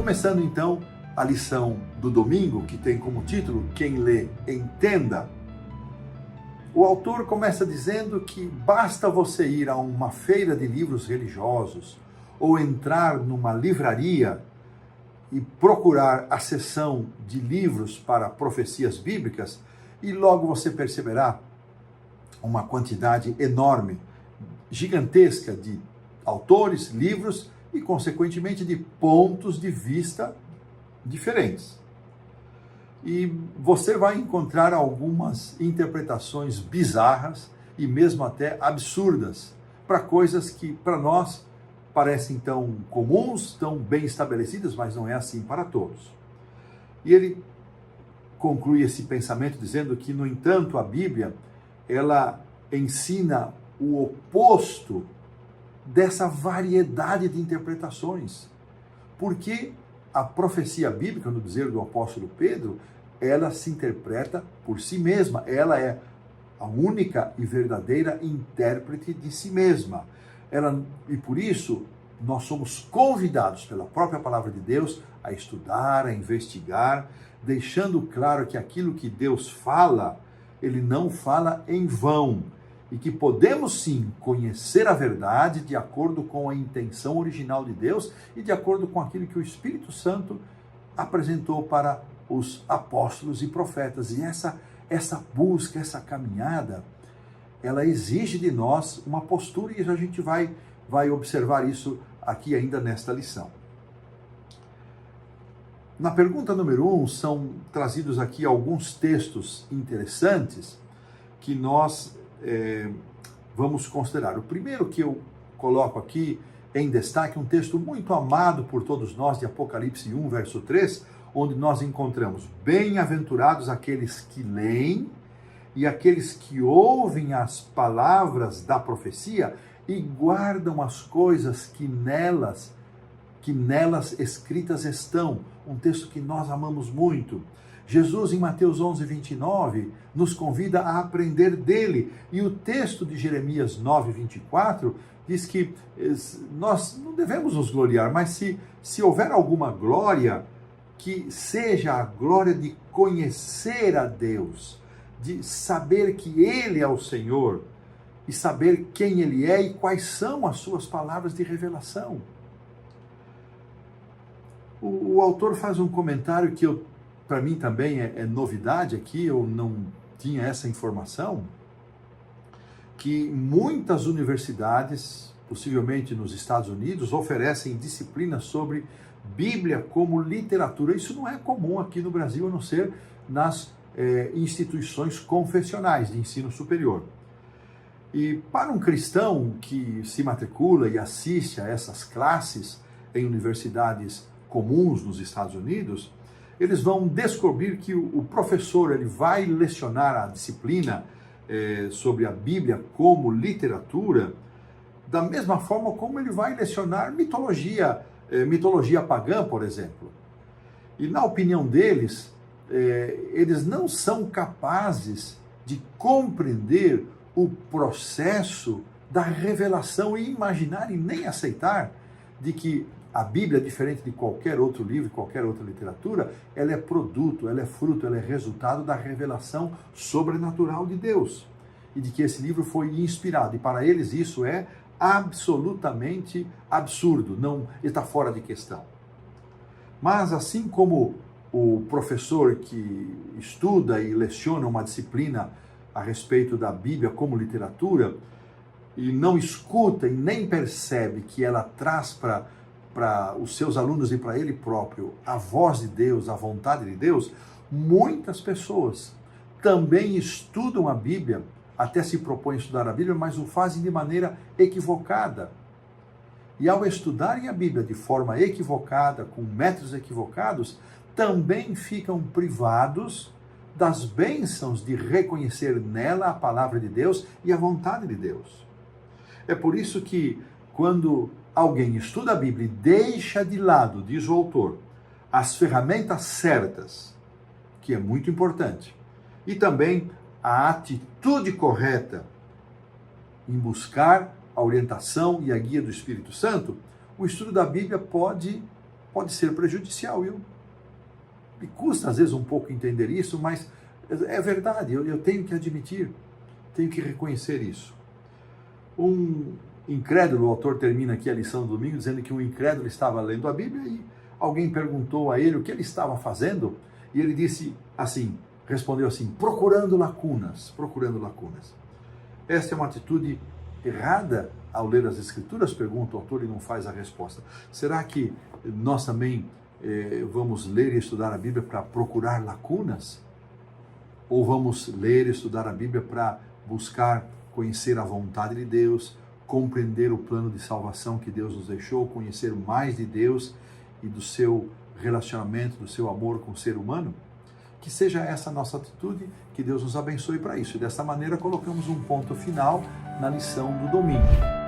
Começando então a lição do domingo, que tem como título Quem lê, entenda. O autor começa dizendo que basta você ir a uma feira de livros religiosos ou entrar numa livraria e procurar a seção de livros para profecias bíblicas e logo você perceberá uma quantidade enorme, gigantesca de autores, livros e, consequentemente, de pontos de vista diferentes. E você vai encontrar algumas interpretações bizarras e mesmo até absurdas para coisas que, para nós, parecem tão comuns, tão bem estabelecidas, mas não é assim para todos. E ele conclui esse pensamento dizendo que, no entanto, a Bíblia, ela ensina o oposto dessa variedade de interpretações. Porque a profecia bíblica, no dizer do apóstolo Pedro, ela se interpreta por si mesma. Ela é a única e verdadeira intérprete de si mesma. E por isso, nós somos convidados pela própria palavra de Deus a estudar, a investigar, deixando claro que aquilo que Deus fala, ele não fala em vão. E que podemos sim conhecer a verdade de acordo com a intenção original de Deus e de acordo com aquilo que o Espírito Santo apresentou para os apóstolos e profetas. E essa busca, essa caminhada, ela exige de nós uma postura e a gente vai observar isso aqui ainda nesta lição. Na pergunta número 1, são trazidos aqui alguns textos interessantes que nós vamos considerar. O primeiro que eu coloco aqui em destaque, um texto muito amado por todos nós, de Apocalipse 1, verso 3, onde nós encontramos: bem-aventurados aqueles que leem e aqueles que ouvem as palavras da profecia e guardam as coisas que nelas escritas estão. Um texto que nós amamos muito. Jesus, em Mateus 11, 29, nos convida a aprender dele. E o texto de Jeremias 9, 24, diz que nós não devemos nos gloriar, mas se houver alguma glória, que seja a glória de conhecer a Deus, de saber que Ele é o Senhor, e saber quem Ele é e quais são as suas palavras de revelação. O autor faz um comentário que para mim também é novidade aqui, eu não tinha essa informação, que muitas universidades, possivelmente nos Estados Unidos, oferecem disciplinas sobre Bíblia como literatura. Isso não é comum aqui no Brasil, a não ser nas instituições confessionais de ensino superior. E para um cristão que se matricula e assiste a essas classes em universidades comuns nos Estados Unidos, eles vão descobrir que o professor ele vai lecionar a disciplina sobre a Bíblia como literatura da mesma forma como ele vai lecionar mitologia pagã, por exemplo. E na opinião deles, eles não são capazes de compreender o processo da revelação e imaginar e nem aceitar de que a Bíblia, diferente de qualquer outro livro, qualquer outra literatura, ela é produto, ela é fruto, ela é resultado da revelação sobrenatural de Deus. E de que esse livro foi inspirado. E para eles isso é absolutamente absurdo, não está fora de questão. Mas assim como o professor que estuda e leciona uma disciplina a respeito da Bíblia como literatura, e não escuta e nem percebe que ela traz para os seus alunos e para ele próprio a voz de Deus, a vontade de Deus, muitas pessoas também estudam a Bíblia, até se propõem a estudar a Bíblia, mas o fazem de maneira equivocada. E ao estudarem a Bíblia de forma equivocada, com métodos equivocados, também ficam privados das bênçãos de reconhecer nela a palavra de Deus e a vontade de Deus. É por isso que, quando alguém estuda a Bíblia e deixa de lado, diz o autor, as ferramentas certas, que é muito importante, e também a atitude correta em buscar a orientação e a guia do Espírito Santo, o estudo da Bíblia pode pode ser prejudicial. Me custa às vezes um pouco entender isso, mas é verdade, eu tenho que admitir, tenho que reconhecer isso. Um incrédulo, o autor termina aqui a lição do domingo dizendo que um incrédulo estava lendo a Bíblia e alguém perguntou a ele o que ele estava fazendo e ele disse assim, respondeu assim, procurando lacunas, procurando lacunas. Esta é uma atitude errada ao ler as Escrituras? Pergunta o autor e não faz a resposta. Será que nós também vamos ler e estudar a Bíblia para procurar lacunas? Ou vamos ler e estudar a Bíblia para buscar conhecer a vontade de Deus, compreender o plano de salvação que Deus nos deixou, conhecer mais de Deus e do seu relacionamento, do seu amor com o ser humano? Que seja essa a nossa atitude, que Deus nos abençoe para isso. E dessa maneira colocamos um ponto final na lição do domingo.